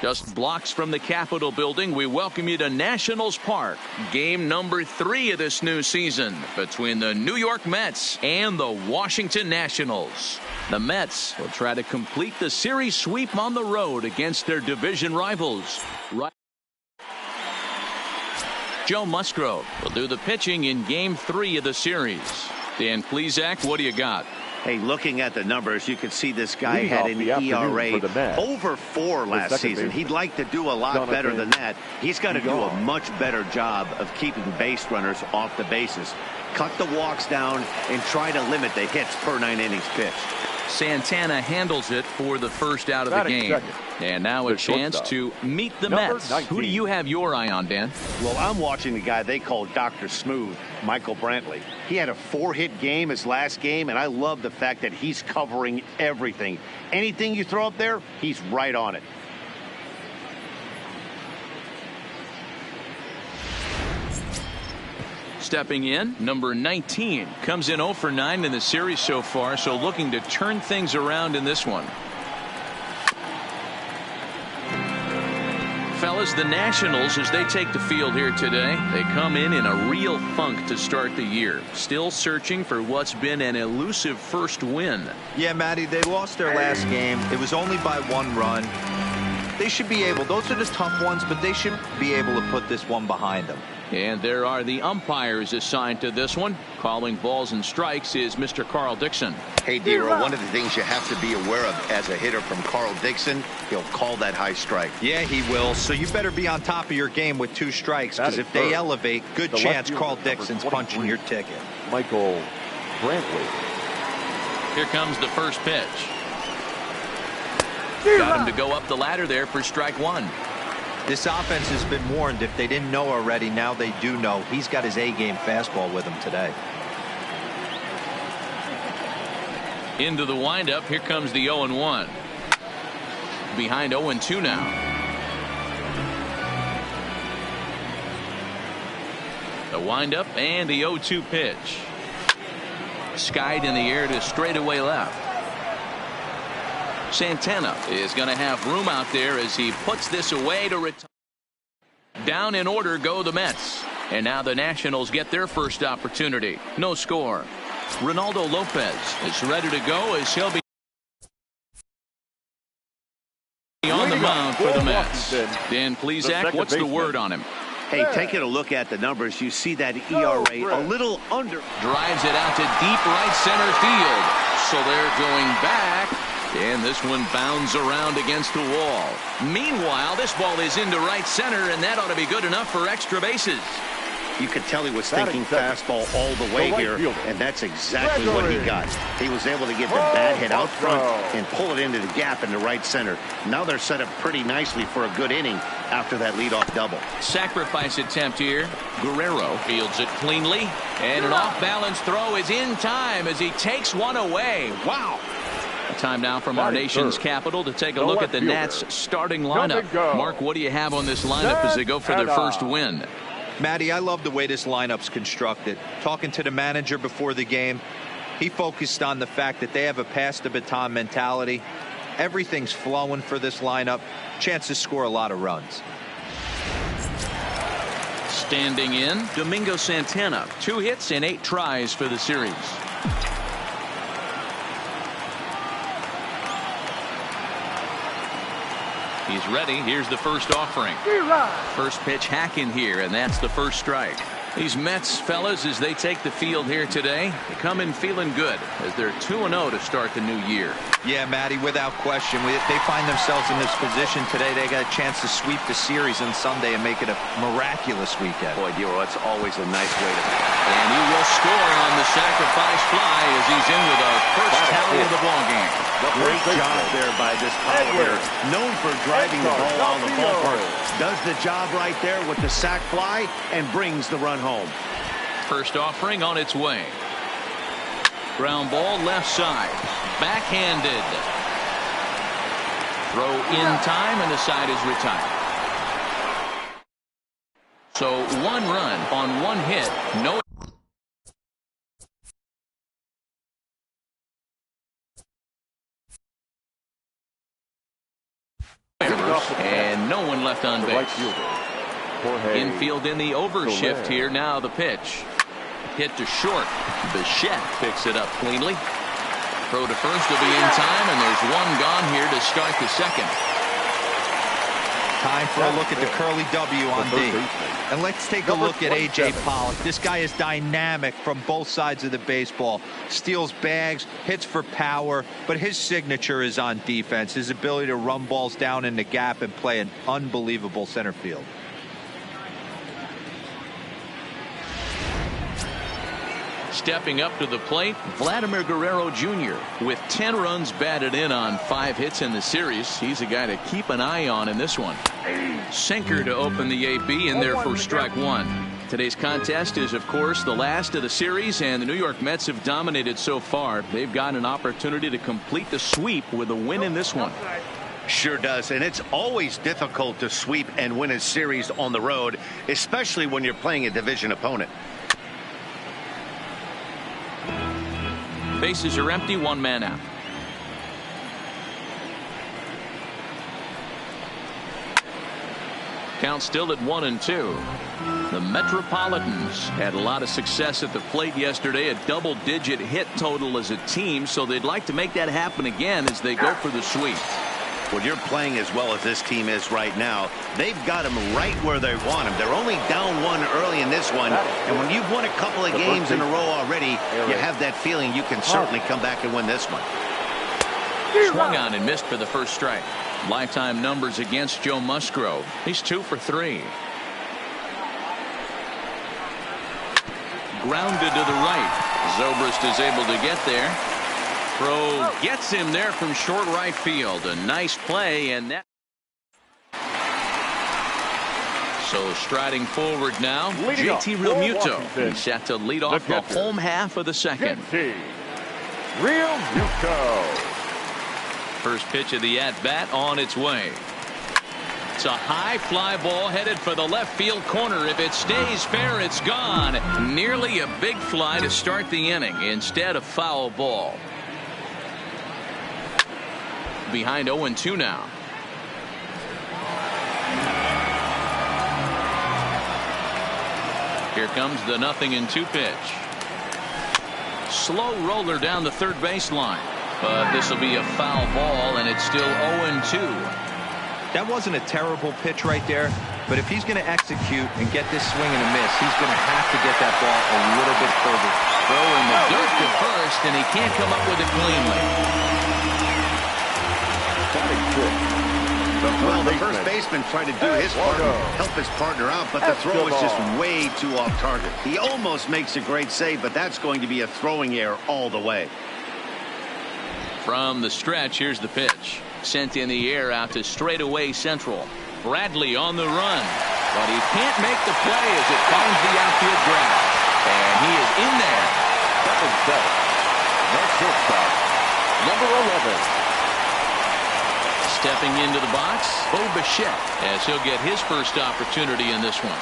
Just blocks from the Capitol building, we welcome you to Nationals Park. Game number 3 of this new season between the New York Mets and the Washington Nationals. The Mets will try to complete the series sweep on the road against their division rivals. Joe Musgrove will do the pitching in Game 3 of the series. Dan Plesac, what do you got? Hey, looking at the numbers, you can see this guy had an ERA over 4 last season. He'd like to do a lot better than that. He's got to do a much better job of keeping base runners off the bases. Cut the walks down and try to limit the hits per 9 innings pitched. Santana handles it for the first out of the game. And now a chance to meet the Mets. Who do you have your eye on, Dan? Well, I'm watching the guy they call Dr. Smooth, Michael Brantley. He had a 4-hit game his last game, and I love the fact that he's covering everything. Anything you throw up there, he's right on it. Stepping in, number 19 comes in 0 for 9 in the series so far, so looking to turn things around in this one. Fellas, the Nationals, as they take the field here today, they come in a real funk to start the year. Still searching for what's been an elusive first win. Yeah, Matty, they lost their last game. It was only by 1 run. They should be able, those are the tough ones, but they should be able to put this one behind them. And there are the umpires assigned to this one. Calling balls and strikes is Mr. Carl Dixon. Hey, D-Row, one of the things you have to be aware of as a hitter from Carl Dixon, he'll call that high strike. Yeah, he will. So you better be on top of your game with 2 strikes, because if they elevate, good chance Carl Dixon's punching your ticket. Michael Brantley. Here comes the first pitch. Got him to go up the ladder there for strike 1. This offense has been warned. If they didn't know already, now they do know. He's got his A-game fastball with him today. Into the windup. Here comes the 0-1. Behind 0-2 now. The windup and the 0-2 pitch. Skied in the air to straightaway left. Santana is going to have room out there as he puts this away to retire. Down in order go the Mets. And now the Nationals get their first opportunity. No score. Ronaldo Lopez is ready to go as he'll be on the mound for the Mets. Dan Plesac, what's the word on him? Hey, taking a look at the numbers, you see that ERA a little under. Drives it out to deep right center field. So they're going back. And this one bounds around against the wall. Meanwhile, this ball is into right center, and that ought to be good enough for extra bases. You could tell he was thinking fastball all the way here, and that's exactly what he got. He was able to get the bat hit out front and pull it into the gap in the right center. Now they're set up pretty nicely for a good inning after that leadoff double. Sacrifice attempt here. Guerrero fields it cleanly, and an off-balance throw is in time as he takes one away. Wow. Time now from our nation's capital to take a look at the Nats starting lineup. Mark, what do you have on this lineup as they go for their first win? Matty, I love the way this lineup's constructed. Talking to the manager before the game, he focused on the fact that they have a pass the baton mentality. Everything's flowing for this lineup. Chance to score a lot of runs. Standing in, Domingo Santana. 2 hits and 8 tries for the series. He's ready. Here's the first offering. First pitch hack in here, and that's the first strike. These Mets, fellas, as they take the field here today, they come in feeling good as they're 2-0 to start the new year. Yeah, Matty, without question. If they find themselves in this position today, they got a chance to sweep the series on Sunday and make it a miraculous weekend. Boy, Dero, that's always a nice way to. And he will score on the sacrifice fly as he's in with a first tally of the ballgame. Great job there by this power hitter. Known for driving the ball out of the ballpark. Does the job right there with the sac fly and brings the run home. First offering on its way. Ground ball left side. Backhanded. Throw in time and the side is retired. So 1 run on 1 hit. No. and no one left on base. Infield in the overshift here. Now the pitch. Hit to short. Bichette picks it up cleanly. Throw to first will be in time, and there's one gone here to start the second. Time for a look at the curly W on D. And let's take a look at A.J. Pollock. This guy is dynamic from both sides of the baseball. Steals bags, hits for power, but his signature is on defense. His ability to run balls down in the gap and play an unbelievable center field. Stepping up to the plate, Vladimir Guerrero Jr. with 10 runs batted in on 5 hits in the series. He's a guy to keep an eye on in this one. Sinker to open the AB in there for strike one. Today's contest is, of course, the last of the series, and the New York Mets have dominated so far. They've got an opportunity to complete the sweep with a win in this one. Sure does, and it's always difficult to sweep and win a series on the road, especially when you're playing a division opponent. Bases are empty, one man out. Count still at 1-2. The Metropolitans had a lot of success at the plate yesterday, a double-digit hit total as a team, so they'd like to make that happen again as they go for the sweep. When you're playing as well as this team is right now, they've got them right where they want them. They're only down one early in this one, and when you've won a couple of games in a row already, you have that feeling you can certainly come back and win this one. Swung on and missed for the first strike. Lifetime numbers against Joe Musgrove. He's 2 for 3. Grounded to the right. Zobrist is able to get there. Throw gets him there from short right field. A nice play, and that. So striding forward now, JT Realmuto. He's set to lead off the home half of the second. Realmuto. First pitch of the at-bat on its way. It's a high fly ball headed for the left field corner. If it stays fair, it's gone. Nearly a big fly to start the inning. Instead, a foul ball. Behind 0-2 now. Here comes the 0-2 pitch. Slow roller down the third baseline. But this will be a foul ball, and it's still 0-2. That wasn't a terrible pitch right there, but if he's going to execute and get this swing and a miss, he's going to have to get that ball a little bit further. Throw in the dirt to first, and he can't come up with it cleanly. Well, the first baseman tried to do his part, help his partner out, but the throw was just way too off target. He almost makes a great save, but that's going to be a throwing error all the way. From the stretch, here's the pitch. Sent in the air out to straightaway central. Bradley on the run, but he can't make the play as it finds the outfield ground. And he is in there. Next shortstop, number 11. Stepping into the box, Bo Bichette, as he'll get his first opportunity in this one.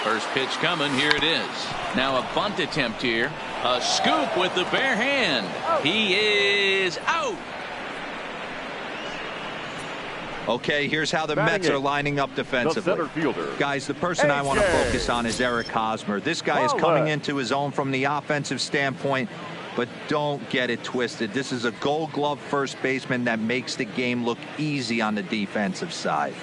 First pitch coming. Here it is. Now a bunt attempt here. A scoop with the bare hand. He is out. Okay, here's how the Mets are lining up defensively. The center fielder. Guys, the person I want to focus on is Eric Hosmer. This guy is coming into his own from the offensive standpoint, but don't get it twisted. This is a Gold Glove first baseman that makes the game look easy on the defensive side.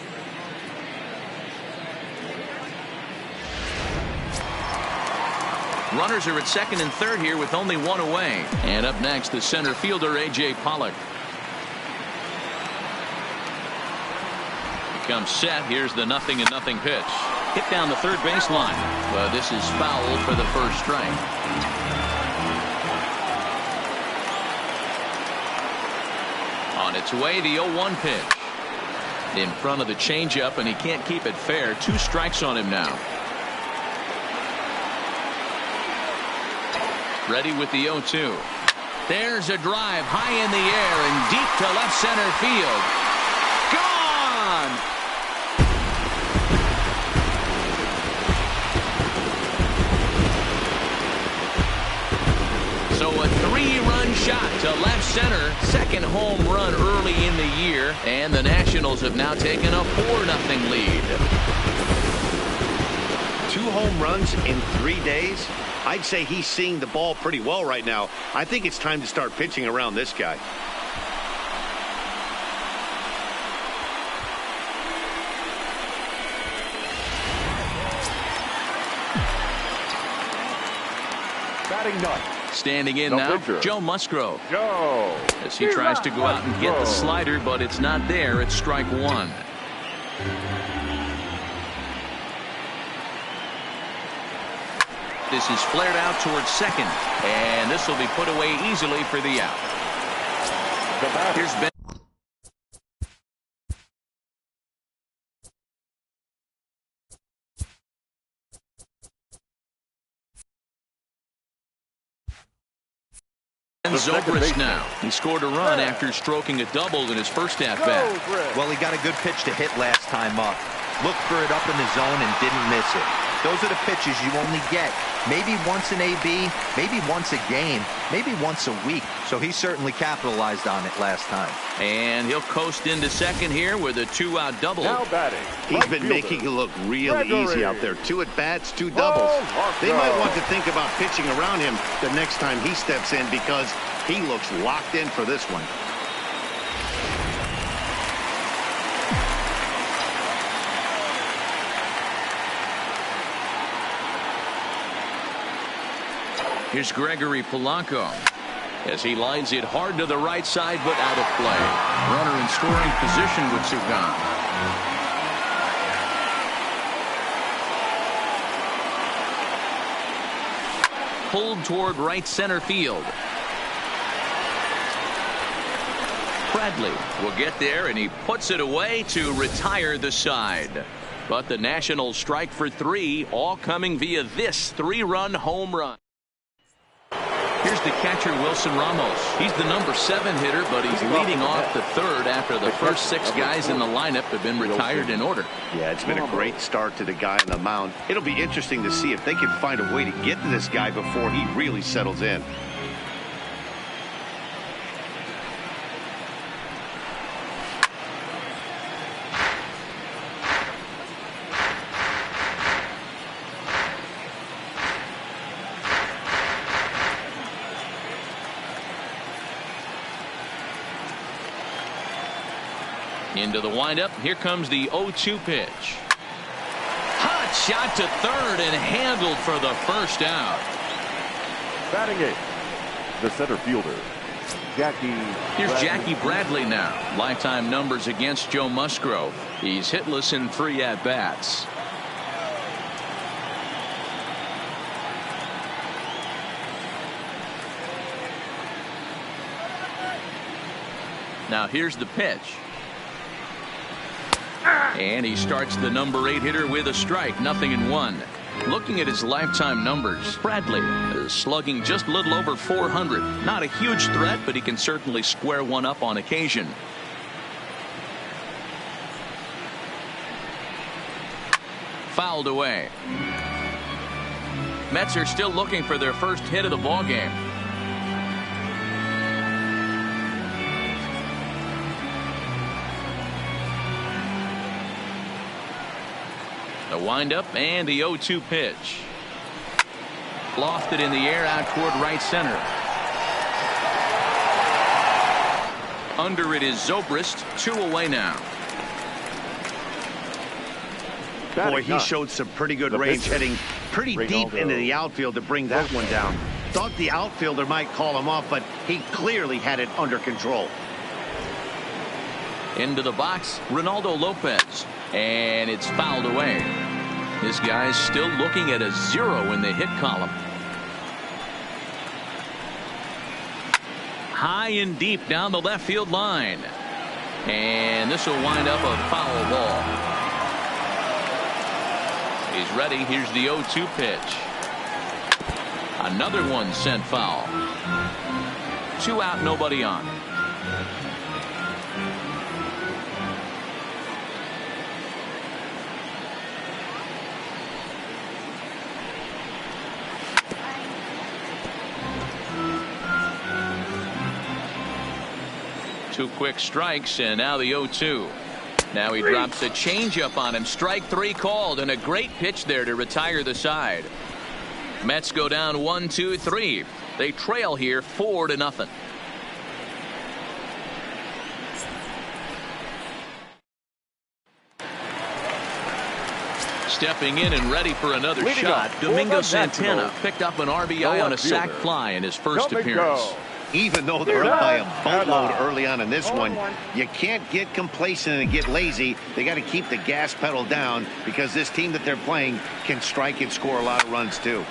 Runners are at second and third here with only one away. And up next, the center fielder, A.J. Pollock. Comes set. Here's the 0-0 pitch. Hit down the third baseline. But this is foul for the first strike. On its way, the 0-1 pitch. In front of the changeup, and he can't keep it fair. 2 strikes on him now. Ready with the 0-2. There's a drive high in the air and deep to left center field. Gone! So a 3-run shot to left center. Second home run early in the year, and the Nationals have now taken a 4-0 lead. 2 home runs in 3 days. I'd say he's seeing the ball pretty well right now. I think it's time to start pitching around this guy. Batting ninth. Standing in now, Joe Musgrove. Joe. As he tries to go out and get the slider, but it's not there. It's strike one. This is flared out towards second, and this will be put away easily for the out. Here's Ben. Zobrist now. He scored a run after stroking a double in his first at-bat. Well, he got a good pitch to hit last time up. Looked for it up in the zone and didn't miss it. Those are the pitches you only get maybe once in AB, maybe once a game, maybe once a week. So he certainly capitalized on it last time. And he'll coast into second here with a 2-out double. Now batting. He's been making it look real easy out there. 2 at-bats, 2 doubles. They might want to think about pitching around him the next time he steps in because he looks locked in for this one. Here's Gregory Polanco as he lines it hard to the right side, but out of play. Runner in scoring position with Sugan. Pulled toward right center field. Bradley will get there, and he puts it away to retire the side. But the Nationals strike for 3, all coming via this 3-run home run. Here's the catcher, Wilson Ramos. He's the number 7 hitter, but he's leading off the third after the first 6 guys in the lineup have been retired in order. Yeah, it's been a great start to the guy on the mound. It'll be interesting to see if they can find a way to get to this guy before he really settles in. Into the windup. Here comes the 0-2 pitch. Hot shot to third and handled for the first out. Batting 8th, the center fielder, Jackie. Here's Jackie Bradley now. Lifetime numbers against Joe Musgrove. He's hitless in 3 at-bats. Now here's the pitch. And he starts the number 8 hitter with a strike, 0-1. Looking at his lifetime numbers, Bradley is slugging just a little over 400. Not a huge threat, but he can certainly square one up on occasion. Fouled away. Mets are still looking for their first hit of the ballgame. The windup and the 0-2 pitch. Lofted in the air out toward right center. Under it is Zobrist. 2 away now. Boy, he showed some pretty good range, heading pretty deep into the outfield to bring that one down. Thought the outfielder might call him off, but he clearly had it under control. Into the box, Ronaldo Lopez. And it's fouled away. This guy's still looking at a 0 in the hit column. High and deep down the left field line. And this will wind up a foul ball. He's ready. Here's the 0-2 pitch. Another one sent foul. 2 out, nobody on. 2 quick strikes, and now the 0-2. Now he drops a changeup on him. Strike 3 called, and a great pitch there to retire the side. Mets go down 1-2-3. They trail here 4-0. Stepping in and ready for another shot, Domingo Santana picked up an RBI on a sac fly in his first appearance. Even though they're up by a boatload early on in this one, you can't get complacent and get lazy. They got to keep the gas pedal down because this team that they're playing can strike and score a lot of runs too.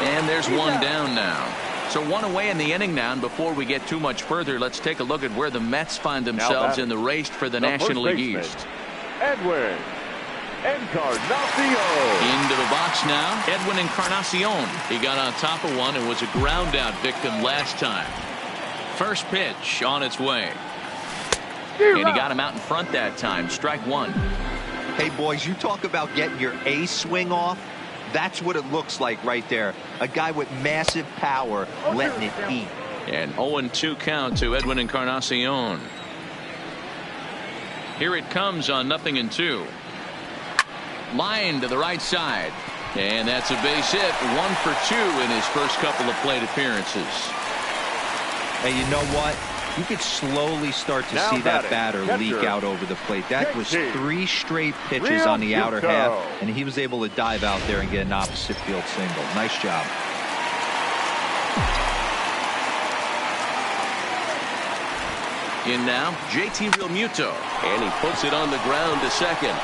And there's one down now. So one away in the inning now, and before we get too much further, let's take a look at where the Mets find themselves in the race for the National League East. Edwin Encarnacion. Into the box now, Edwin Encarnacion. He got on top of one and was a ground out victim last time. First pitch on its way. And he got him out in front that time. Strike 1. Hey, boys, you talk about getting your A swing off. That's what it looks like right there. A guy with massive power letting it eat. And 0-2 count to Edwin Encarnacion. Here it comes on 0-2. Line to the right side. And that's a base hit. 1 for 2 in his first couple of plate appearances. Hey, you know what? You could slowly start to see that batter leak out over the plate. That was 3 straight pitches on the outer half, and he was able to dive out there and get an opposite field single. Nice job. In now, JT Realmuto, and he puts it on the ground to second.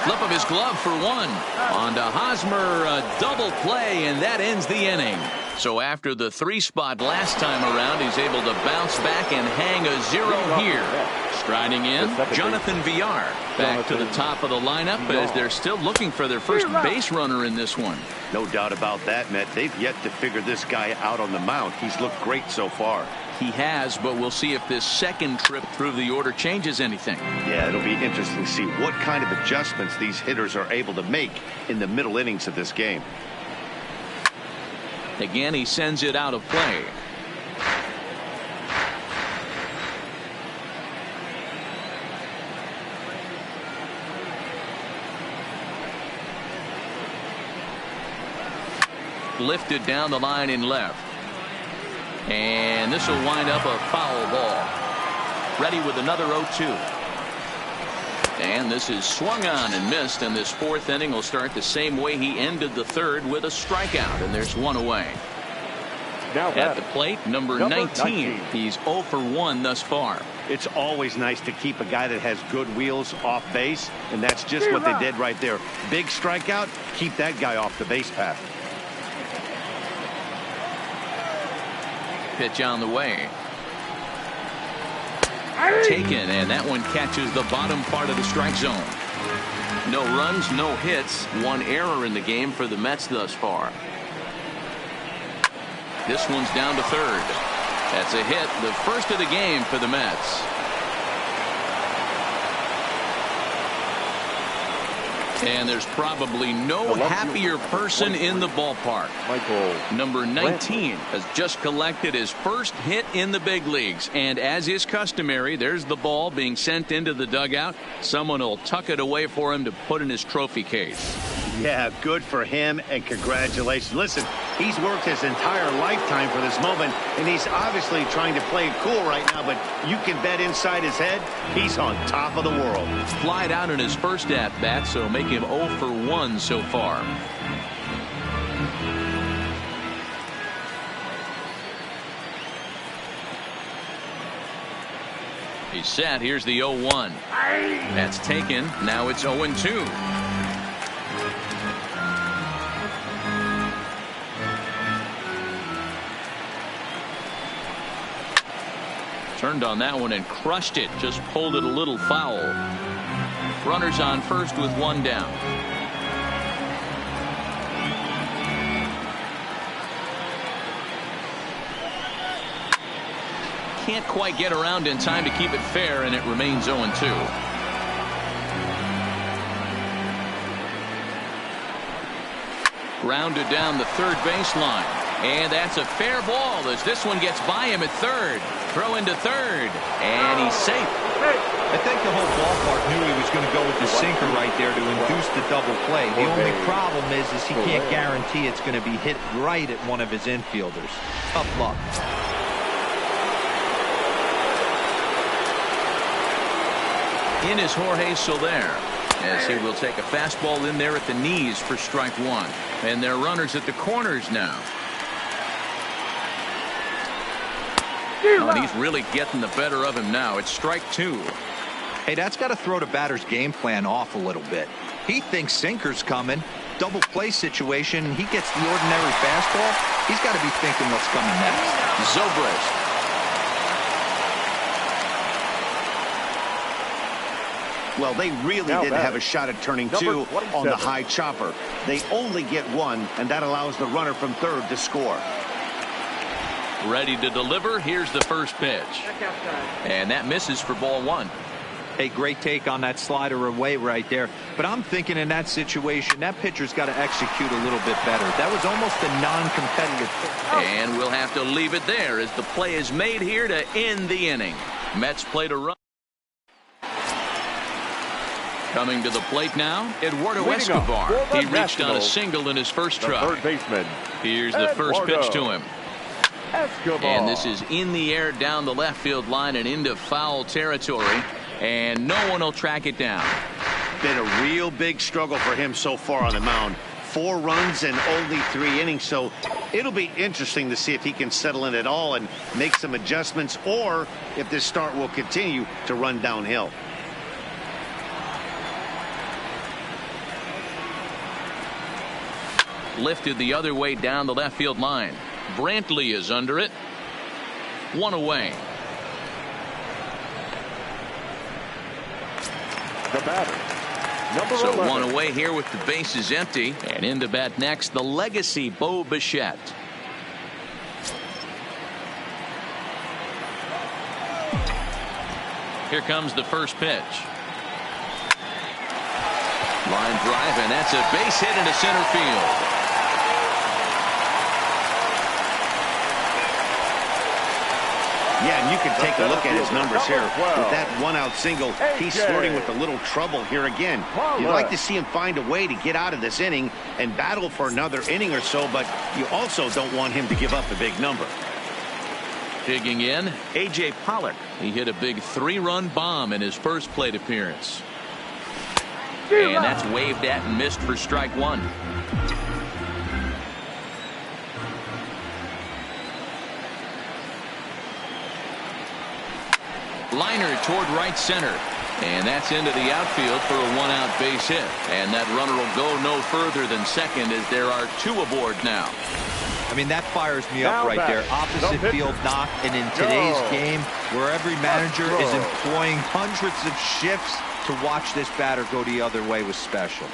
Flip of his glove for 1. On to Hosmer, a double play, and that ends the inning. So after the 3 spot last time around, he's able to bounce back and hang a 0 here. Striding in, Jonathan Villar back to the top of the lineup as they're still looking for their first base runner in this one. No doubt about that, Matt. They've yet to figure this guy out on the mound. He's looked great so far. He has, but we'll see if this second trip through the order changes anything. Yeah, it'll be interesting to see what kind of adjustments these hitters are able to make in the middle innings of this game. Again, he sends it out of play. Lifted down the line in left. And this will wind up a foul ball. Ready with another 0-2. And this is swung on and missed, and this 4th inning will start the same way he ended the 3rd with a strikeout, and there's 1 away. Now at the plate, number 19. He's 0 for 1 thus far. It's always nice to keep a guy that has good wheels off base, and that's just what they did right there. Big strikeout, keep that guy off the base path. Pitch on the way. Taken, and that one catches the bottom part of the strike zone. No runs, no hits, 1 error in the game for the Mets thus far. This one's down to 3rd. That's a hit, the first of the game for the Mets. And there's probably no happier person in the ballpark. Number 19 has just collected his first hit in the big leagues. And as is customary, there's the ball being sent into the dugout. Someone will tuck it away for him to put in his trophy case. Yeah, good for him, and congratulations. Listen, he's worked his entire lifetime for this moment, and he's obviously trying to play it cool right now, but you can bet inside his head, he's on top of the world. Flied out in his first at-bat, so make him 0 for 1 so far. He's set. Here's the 0-1. That's taken. Now it's 0-2. Turned on that one and crushed it. Just pulled it a little foul. Runners on first with 1 down. Can't quite get around in time to keep it fair, and it remains 0-2. Grounded down the third baseline. And that's a fair ball as this one gets by him at third. Throw into third. And he's safe. I think the whole ballpark knew he was going to go with the sinker right there to induce the double play. The only problem is he can't guarantee it's going to be hit right at one of his infielders. Tough luck. In is Jorge Soler, as he will take a fastball in there at the knees for strike one. And they're runners at the corners now. Oh, and he's really getting the better of him now. It's strike two. Hey, that's got to throw the batter's game plan off a little bit. He thinks sinker's coming. Double play situation. He gets the ordinary fastball. He's got to be thinking what's coming next. Zobrist. Well, they really didn't have a shot at turning two on the high chopper. They only get one, and that allows the runner from third to score. Ready to deliver. Here's the first pitch. And that misses for ball one. Hey, great take on that slider away right there. But I'm thinking in that situation, that pitcher's got to execute a little bit better. That was almost a non-competitive pitch. And we'll have to leave it there as the play is made here to end the inning. Mets play to run. Coming to the plate now, Eduardo Escobar. He reached on a single in his first try. Third baseman. Here's the first pitch to him. Escobar. And this is in the air down the left field line and into foul territory. And no one will track it down. Been a real big struggle for him so far on the mound. 4 runs in only 3 innings. So it'll be interesting to see if he can settle in at all and make some adjustments, or if this start will continue to run downhill. Lifted the other way down the left field line. Brantley is under it. 1 away. The batter, number 11. 1 away here with the bases empty. And into bat next, the legacy Bo Bichette. Here comes the first pitch. Line drive, and that's a base hit into center field. Yeah, and you can take a look at his numbers here. With that 1-out single, he's flirting with a little trouble here again. You'd like to see him find a way to get out of this inning and battle for another inning or so, but you also don't want him to give up a big number. Digging in, A.J. Pollock. He hit a big 3-run bomb in his first plate appearance. And that's waved at and missed for strike one. Liner toward right center. And that's into the outfield for a 1-out base hit. And that runner will go no further than second as there are 2 aboard now. I mean, that fires me up right there. Opposite field knock. And in today's game, where every manager is employing hundreds of shifts, to watch this batter go the other way was special.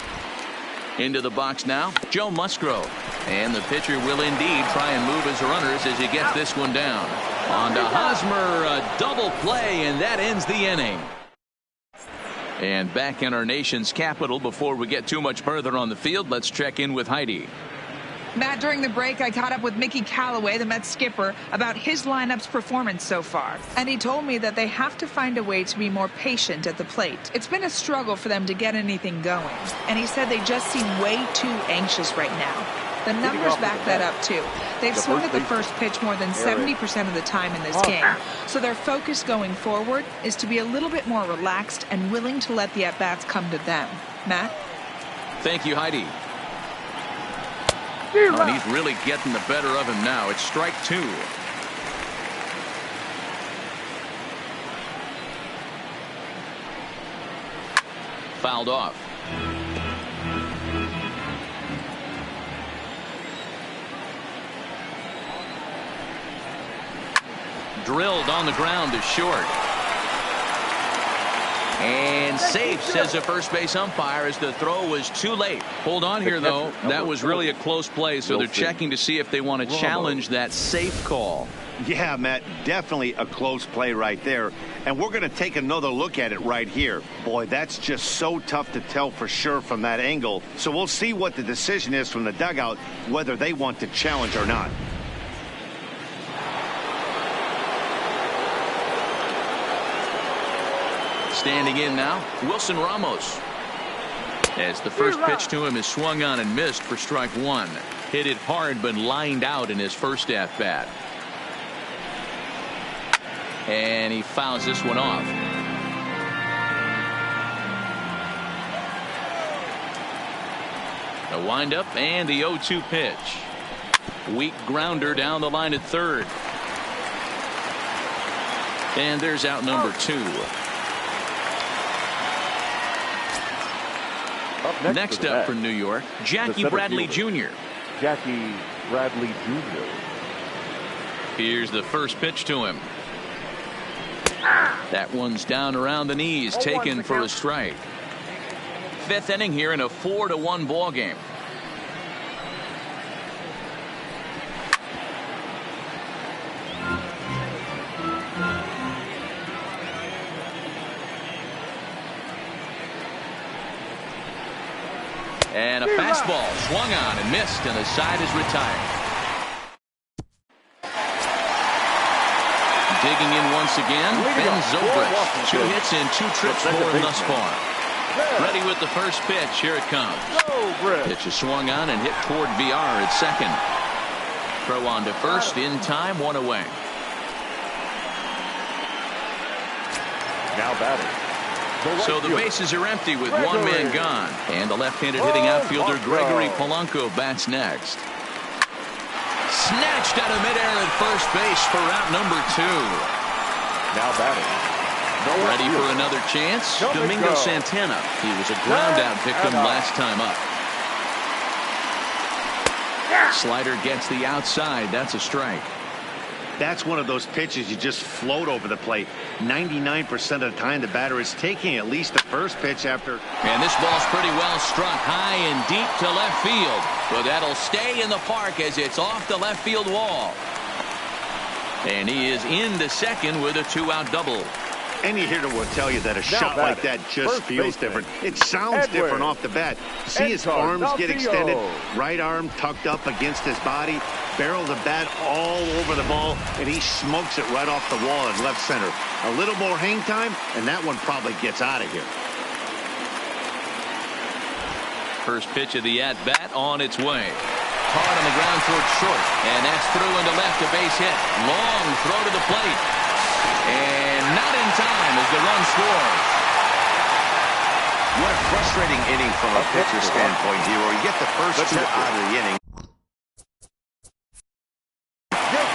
Into the box now, Joe Musgrove. And the pitcher will indeed try and move his runners as he gets this one down. On to Hosmer, a double play, and that ends the inning. And back in our nation's capital, before we get too much further on the field, let's check in with Heidi. Matt, during the break, I caught up with Mickey Callaway, the Mets skipper, about his lineup's performance so far. And he told me that they have to find a way to be more patient at the plate. It's been a struggle for them to get anything going. And he said they just seem way too anxious right now. The numbers back that up, too. They've swung at the first pitch more than 70% of the time in this game. So their focus going forward is to be a little bit more relaxed and willing to let the at-bats come to them. Matt? Thank you, Heidi. Oh, and he's really getting the better of him now. It's strike 2. Fouled off. Drilled on the ground to short. And safe, says the first base umpire, as the throw was too late. Hold on here, though. That was really a close play, so they're checking to see if they want to challenge that safe call. Yeah, Matt, definitely a close play right there. And we're going to take another look at it right here. Boy, that's just so tough to tell for sure from that angle. So we'll see what the decision is from the dugout, whether they want to challenge or not. Standing in now, Wilson Ramos. As the first pitch to him is swung on and missed for strike one. Hit it hard but lined out in his first at bat. And he fouls this one off. The windup and the 0-2 pitch. Weak grounder down the line at third. And there's out number 2. Next up for New York, Jackie Bradley Jr. Jackie Bradley Jr. Here's the first pitch to him. That one's down around the knees, taken for a strike. 5th inning here in a 4-1 ball game. And a fastball swung on and missed, and the side is retired. Digging in once again, Ben Zobrist. 2 hits and 2 trips for him thus far. Ready with the first pitch. Here it comes. Pitch is swung on and hit toward VR at second. Throw on to first in time, 1 away. Now batting. So the bases are empty with 1 man gone. And the left-handed hitting outfielder Gregory Polanco bats next. Snatched out of midair at first base for out number 2. Now batting. Ready for another chance? Domingo Santana. He was a ground-out victim last time up. Slider gets the outside. That's a strike. That's one of those pitches you just float over the plate. 99% of the time the batter is taking at least the first pitch after. And this ball's pretty well struck high and deep to left field. But that'll stay in the park as it's off the left field wall. And he is into second with a 2-out double. Any hitter will tell you that a shot like that just feels different. It sounds different off the bat. See his arms get extended, right arm tucked up against his body, barrel the bat all over the ball, and he smokes it right off the wall in left center. A little more hang time, and that one probably gets out of here. First pitch of the at-bat on its way. Hard on the ground towards short, and that's through into left, a base hit. Long throw to the plate. And not in time as the run scores. What a frustrating inning from a pitcher's standpoint, Hero. You get the first 2 out of the inning.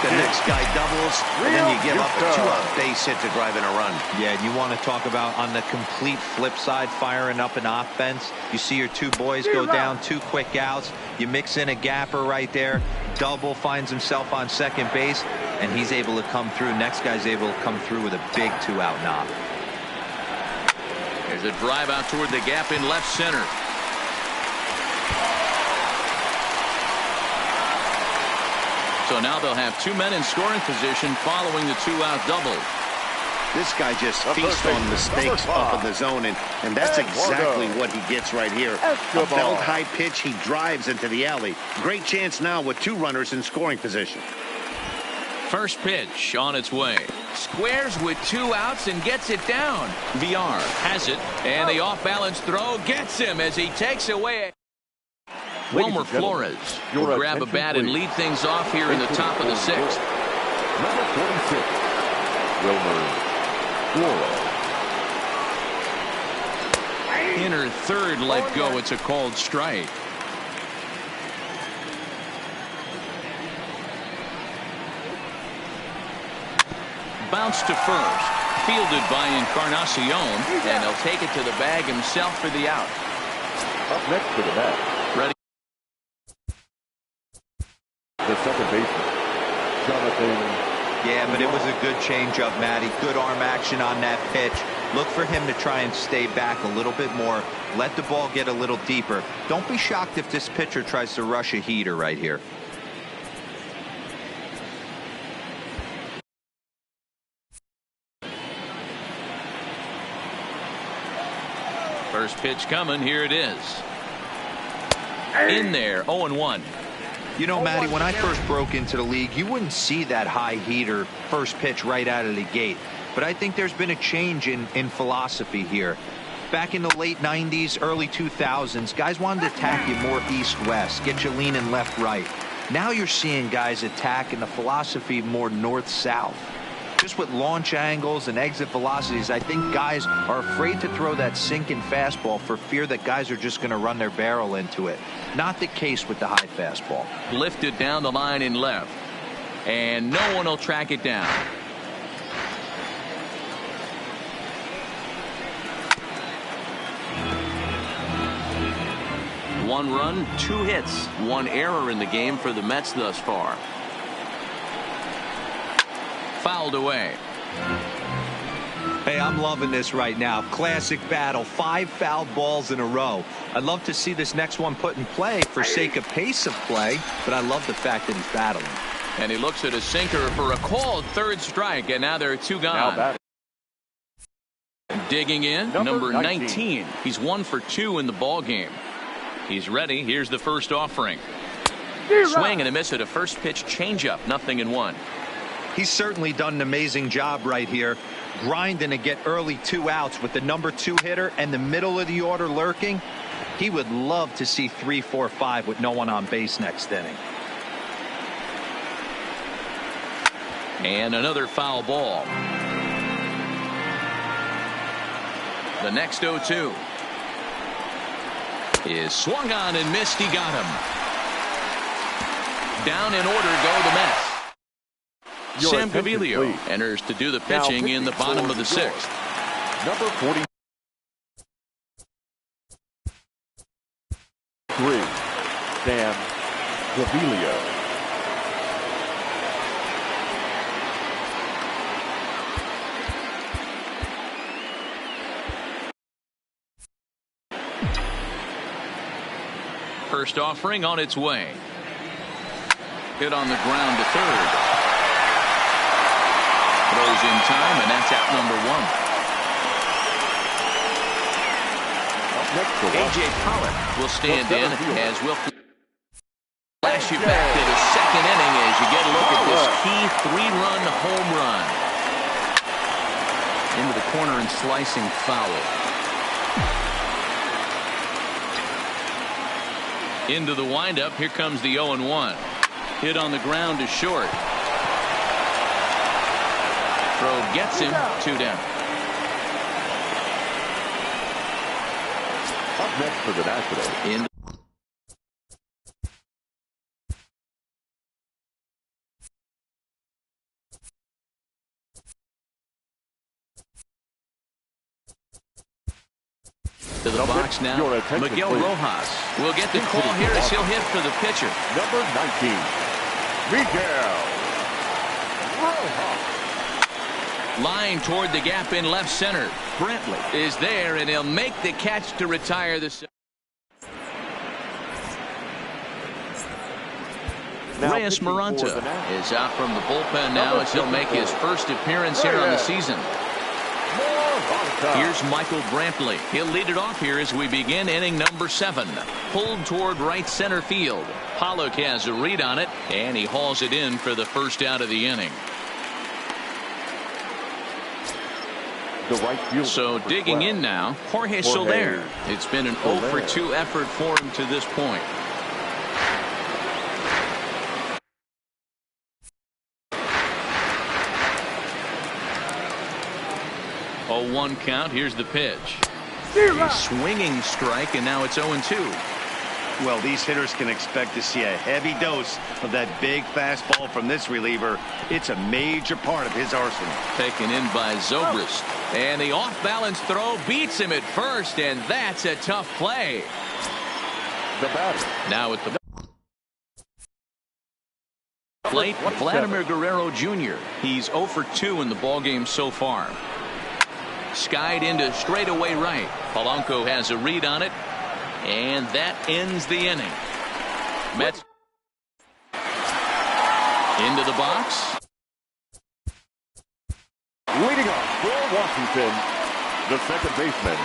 The next guy doubles, and then you give up a 2-out base hit to drive in a run. Yeah, and you want to talk about on the complete flip side, firing up an offense. You see your 2 boys go down, 2 quick outs. You mix in a gapper right there. Double finds himself on second base, and he's able to come through. Next guy's able to come through with a big 2-out knock. There's a drive out toward the gap in left center. So now they'll have 2 men in scoring position following the 2-out double. This guy just feasts on mistakes up in the zone, and that's exactly what he gets right here. A belt high pitch, he drives into the alley. Great chance now with 2 runners in scoring position. First pitch on its way. Squares with 2 outs and gets it down. VR has it, and the off-balance throw gets him as he takes away. Wilmer Flores will grab a bat and lead things off here in the top of the 6th. Number 46, Wilmer Flores. Inner third let go. It's a called strike. Bounce to first. Fielded by Encarnacion, and he'll take it to the bag himself for the out. Up next to the bat. Ready. The second baseman, Jonathan. Yeah, but it was a good changeup, Matty. Good arm action on that pitch. Look for him to try and stay back a little bit more. Let the ball get a little deeper. Don't be shocked if this pitcher tries to rush a heater right here. First pitch coming. Here it is. In there, 0-1. You know, Matty, when I first broke into the league, you wouldn't see that high heater first pitch right out of the gate. but I think there's been a change in philosophy here. Back in the late 90s, early 2000s, guys wanted to attack you more east-west, get you leaning left-right. Now you're seeing guys attack in the philosophy more north-south. Just with launch angles and exit velocities, I think guys are afraid to throw that sinking fastball for fear that guys are just going to run their barrel into it. Not the case with the high fastball. Lifted down the line in left, and no one will track it down. One run, 2 hits, 1 error in the game for the Mets thus far. Fouled away. Hey, I'm loving this right now. Classic battle. 5 fouled balls in a row. I'd love to see this next one put in play for sake of pace of play, but I love the fact that he's battling. And he looks at a sinker for a called 3rd strike, and now there are 2 gone. Digging in, number 19. He's 1 for 2 in the ball game. He's ready. Here's the first offering. Swing and a miss at a first pitch changeup. 0-1. He's certainly done an amazing job right here, grinding to get early 2 outs with the number 2 hitter and the middle of the order lurking. He would love to see 3, 4, 5 with no one on base next inning. And another foul ball. The next 0-2 is swung on and missed. He got him. Down in order go the Mets. Sam Gaviglio enters to do the pitching in the bottom of the 6th. Number 43, Sam Gaviglio. First offering on its way. Hit on the ground to 3rd. Throws in time, and that's out number 1. A.J. Pollock will stand in as we'll flash you back to the 2nd inning as you get a look at this key 3-run home run. Into the corner and slicing foul. Into the windup. Here comes the 0-1. Hit on the ground to short. Throw gets him. 2 down. Up next for the Nationals. To the box now. Miguel Rojas will get the call here as he'll hit for the pitcher. Number 19, Miguel Rojas. Line toward the gap in left center. Brantley is there, and he'll make the catch to retire the. Reyes Maranta is out from the bullpen now as he'll make his first appearance here on the season. Here's Michael Brantley. He'll lead it off here as we begin inning number 7. Pulled toward right center field. Pollock has a read on it, and he hauls it in for the first out of the inning. So digging in now, Jorge Soler. It's been an 0 for 2 effort for him to this point. 0-1 count. Here's the pitch. A swinging strike, and now it's 0-2. Well, these hitters can expect to see a heavy dose of that big fastball from this reliever. It's a major part of his arsenal. Taken in by Zobrist. And the off-balance throw beats him at first, and that's a tough play. The batter. Now at the plate, Vladimir Guerrero Jr. He's 0 for 2 in the ballgame so far. Skied into straightaway right. Polanco has a read on it, and that ends the inning. Mets into the box. Leading off for Washington, the second baseman,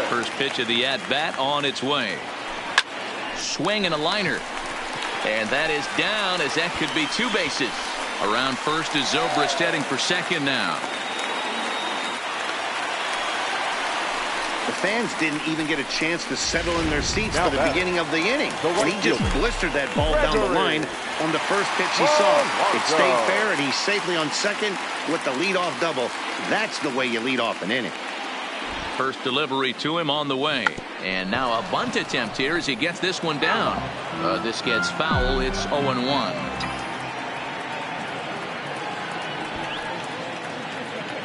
First pitch of the at-bat on its way. Swing and a liner. And that is down, as that could be 2 bases. Around first is Zobrist heading for second now. The fans didn't even get a chance to settle in their seats for the beginning of the inning. And he just blistered that ball down the line on the first pitch he saw. It stayed fair, and he's safely on second with the leadoff double. That's the way you lead off an inning. First delivery to him on the way. And now a bunt attempt here as he gets this one down. This gets foul. It's 0-1.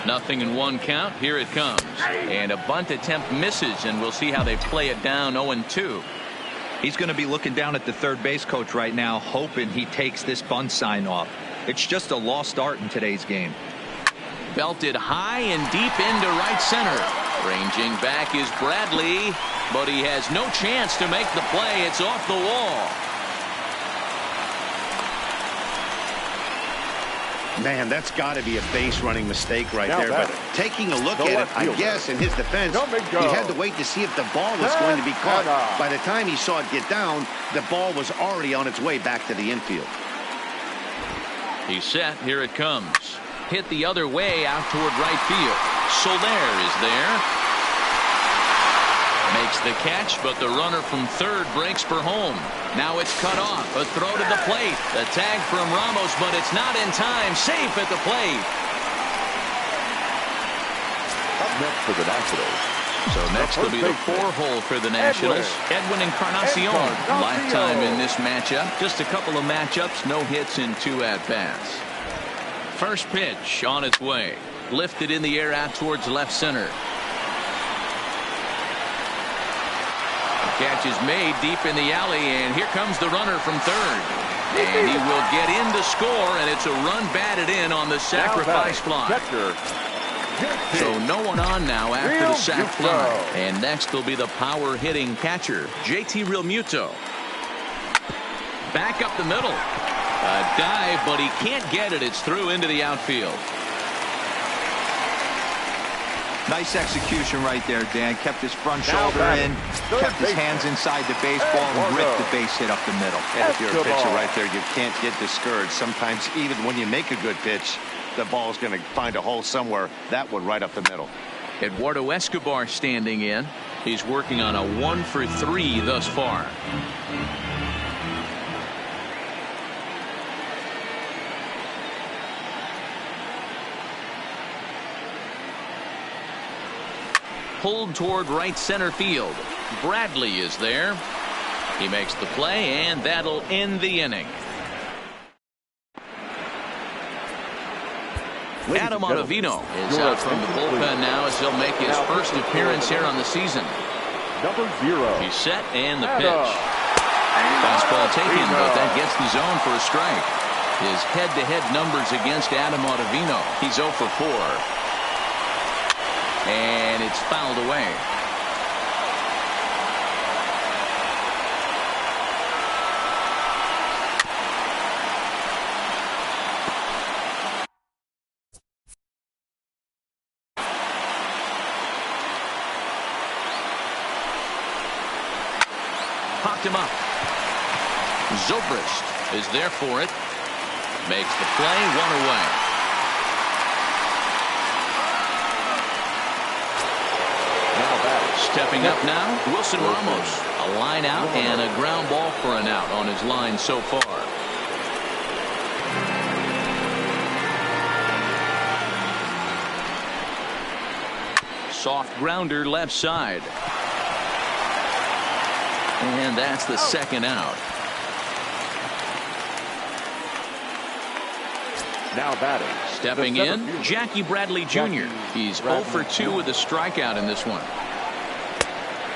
Nothing in 1 count. Here it comes. And a bunt attempt misses, and we'll see how they play it down. 0-2. He's going to be looking down at the third base coach right now, hoping he takes this bunt sign off. It's just a lost art in today's game. Belted high and deep into right center. Ranging back is Bradley, but he has no chance to make the play. It's off the wall. Man, that's got to be a base running mistake right there. But taking a look at it, I guess, in his defense, he had to wait to see if the ball was going to be caught. By the time he saw it get down, the ball was already on its way back to the infield. He's set. Here it comes. Hit the other way out toward right field. Soler is there. Makes the catch, but the runner from third breaks for home. Now it's cut off. A throw to the plate. The tag from Ramos, but it's not in time. Safe at the plate. Up next for the Nationals. So next will be the 4-hole for the Nationals. Edwin Encarnacion. Lifetime in this matchup. Just a couple of matchups. No hits in 2 at-bats. First pitch on its way. Lifted in the air out towards left center. Catch is made deep in the alley, and here comes the runner from third. And he will get in to score, and it's a run batted in on the sacrifice fly. So no one on now after the sac fly. And next will be the power hitting catcher, JT Realmuto. Back up the middle. A dive, but he can't get it. It's through into the outfield. Nice execution right there, Dan. Kept his front shoulder in, kept his hands inside the baseball, and ripped the base hit up the middle. And if you're a pitcher right there, you can't get discouraged. Sometimes even when you make a good pitch, the ball's going to find a hole somewhere. That one right up the middle. Eduardo Escobar standing in. He's working on a 1 for 3 thus far. Pulled toward right center field. Bradley is there. He makes the play, and that'll end the inning. Adam Ottavino is out from the bullpen now as he'll make his first appearance here on the season. Number 0. He's set, and the pitch. Fastball taken, but that gets the zone for a strike. His head-to-head numbers against Adam Ottavino. He's 0 for 4. And it's fouled away. Popped him up. Zobrist is there for it. Makes the play, 1 away. Stepping up now, Wilson Ramos. A line out and a ground ball for an out on his line so far. Soft grounder left side. And that's the second out. Now batting. Stepping in, Jackie Bradley Jr. He's 0 for 2 with a strikeout in this one.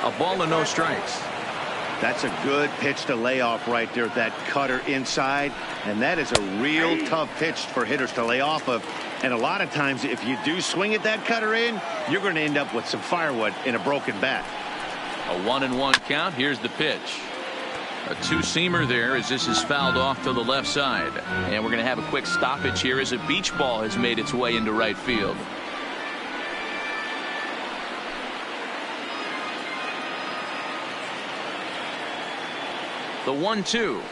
A ball and no strikes. That's a good pitch to lay off right there. That cutter inside. And that is a real tough pitch for hitters to lay off of. And a lot of times if you do swing at that cutter in, you're going to end up with some firewood in a broken bat. A 1-1 count. Here's the pitch. A 2-seamer there as this is fouled off to the left side. And we're going to have a quick stoppage here as a beach ball has made its way into right field. The 1-2.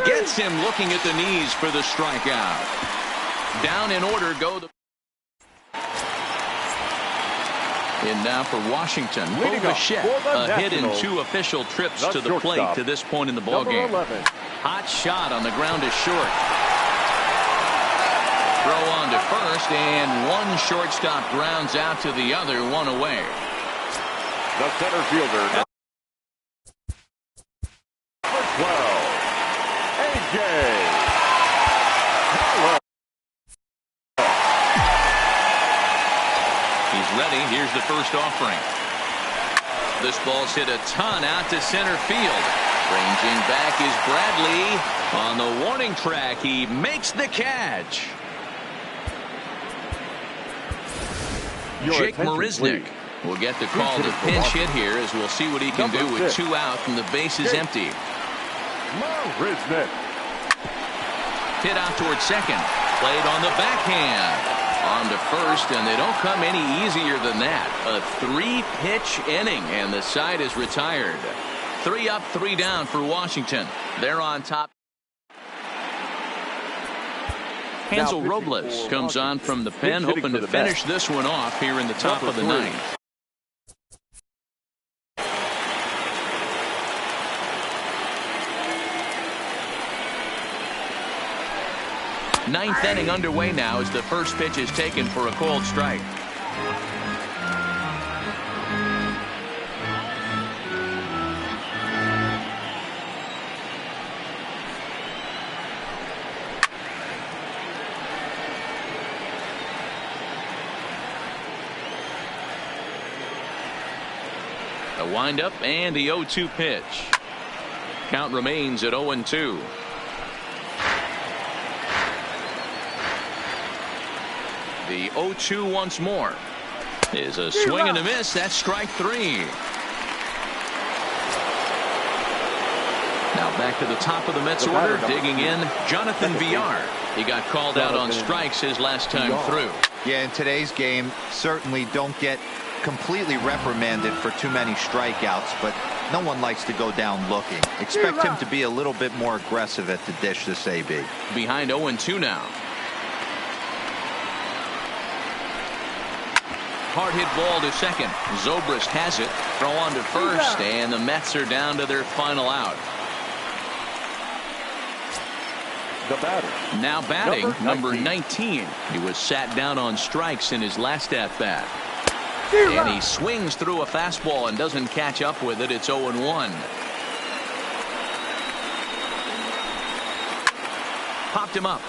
Gets him looking at the knees for the strikeout. Down in order go the... In now for Washington, Bichette, a hit in 2 official trips to the plate to this point in the ballgame. Hot shot on the ground is short. Throw on to first, and one shortstop grounds out to the other, one away. The center fielder, number 12, Edaug-ethanb. He's ready. Here's the first offering. This ball's hit a ton out to center field. Ranging back is Bradley. On the warning track, he makes the catch. Jake Marisnick will get the call to pinch hit here, as we'll see what he can do with 2 out and the base is empty. Marisnick. Hit out towards second. Played on the backhand. On to first, and they don't come any easier than that. A 3-pitch inning, and the side is retired. 3 up, 3 down for Washington. They're on top. Hansel Robles comes on from the pen, hoping to finish this one off here in the top of the 9th. Ninth inning underway now as the first pitch is taken for a called strike. A windup and the 0-2 pitch. Count remains at 0-2. The 0-2 once more is a swing and a miss. That's strike 3. Now back to the top of the Mets order, digging in, Jonathan Villar. He got called out on strikes his last time through. Yeah, in today's game, certainly don't get completely reprimanded for too many strikeouts, but no one likes to go down looking. Expect him to be a little bit more aggressive at the dish this AB. Behind 0-2 now. Hard hit ball to second. Zobrist has it. Throw on to first, and the Mets are down to their final out. The batter. Now batting, number 19. He was sat down on strikes in his last at-bat. And he swings through a fastball and doesn't catch up with it. It's 0-1. Popped him up.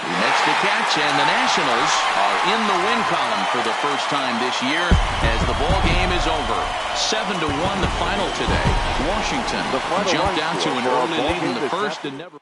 He makes the catch, and the Nationals are in the win column for the first time this year as the ball game is over. 7-1 the final today. Washington jumped out to an early lead in the first and never